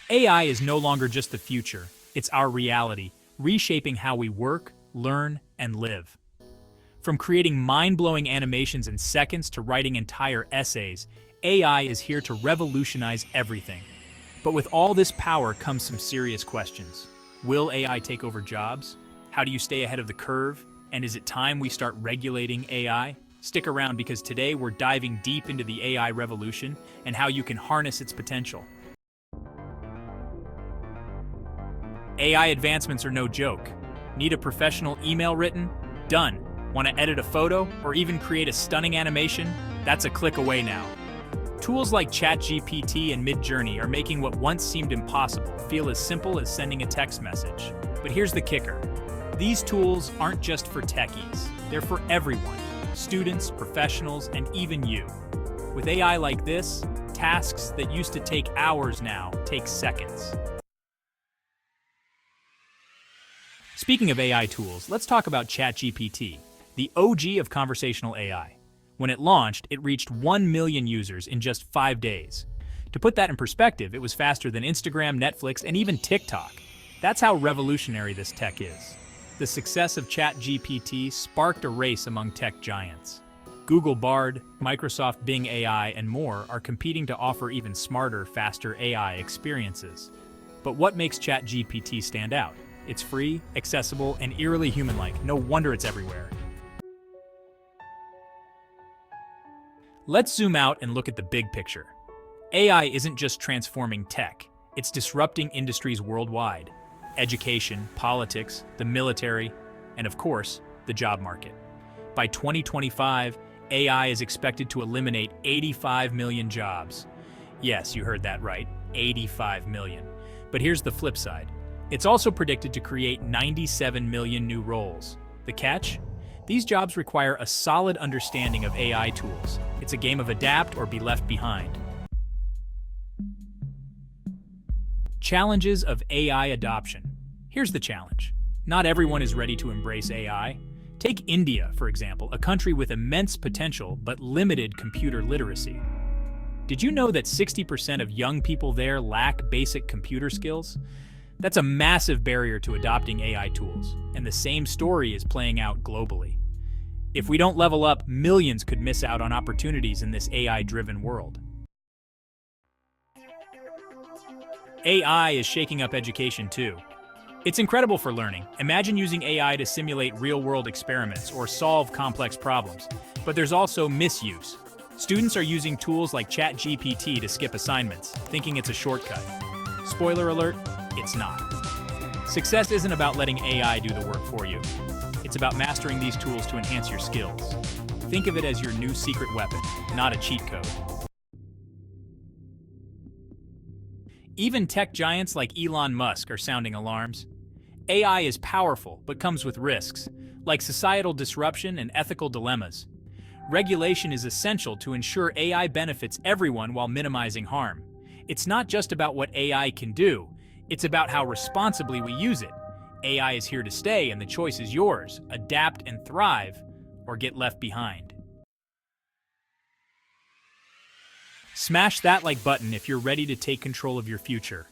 AI is no longer just the future, it's our reality, reshaping how we work, learn, and live. From creating mind-blowing animations in seconds to writing entire essays, AI is here to revolutionize everything. But with all this power comes some serious questions. Will AI take over jobs? How do you stay ahead of the curve? And is it time we start regulating AI? Stick around because today we're diving deep into the AI revolution and how you can harness its potential. AI advancements are no joke. Need a professional email written? Done. Want to edit a photo or even create a stunning animation? That's a click away now. Tools like ChatGPT and Midjourney are making what once seemed impossible feel as simple as sending a text message. But here's the kicker. These tools aren't just for techies. They're for everyone. Students, professionals, and even you. With AI like this, tasks that used to take hours now take seconds. Speaking of AI tools, let's talk about ChatGPT, the OG of conversational AI. When it launched, it reached 1 million users in just 5 days. To put that in perspective, it was faster than Instagram, Netflix, and even TikTok. That's how revolutionary this tech is. The success of ChatGPT sparked a race among tech giants. Google Bard, Microsoft Bing AI, and more are competing to offer even smarter, faster AI experiences. But what makes ChatGPT stand out? It's free, accessible, and eerily human-like. No wonder it's everywhere. Let's zoom out and look at the big picture. AI isn't just transforming tech, it's disrupting industries worldwide. Education, politics, the military, and of course, the job market. By 2025, AI is expected to eliminate 85 million jobs. Yes, you heard that right, 85 million. But here's the flip side. It's also predicted to create 97 million new roles. The catch? These jobs require a solid understanding of AI tools. It's a game of adapt or be left behind. Challenges of AI adoption. Here's the challenge. Not everyone is ready to embrace AI. Take India, for example, a country with immense potential but limited computer literacy. Did you know that 60% of young people there lack basic computer skills? That's a massive barrier to adopting AI tools, and the same story is playing out globally. If we don't level up, millions could miss out on opportunities in this AI-driven world. AI is shaking up education too. It's incredible for learning. Imagine using AI to simulate real-world experiments or solve complex problems. But there's also misuse. Students are using tools like ChatGPT to skip assignments, thinking it's a shortcut. Spoiler alert, it's not. Success isn't about letting AI do the work for you. It's about mastering these tools to enhance your skills. Think of it as your new secret weapon, not a cheat code. Even tech giants like Elon Musk are sounding alarms. AI is powerful, but comes with risks, like societal disruption and ethical dilemmas. Regulation is essential to ensure AI benefits everyone while minimizing harm. It's not just about what AI can do, it's about how responsibly we use it. AI is here to stay and the choice is yours. Adapt and thrive, or get left behind. Smash that like button if you're ready to take control of your future.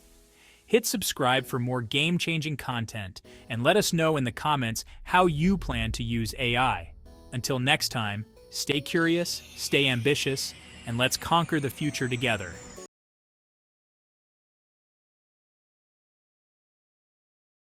Hit subscribe for more game-changing content and let us know in the comments how you plan to use AI. Until next time, stay curious, stay ambitious, and let's conquer the future together.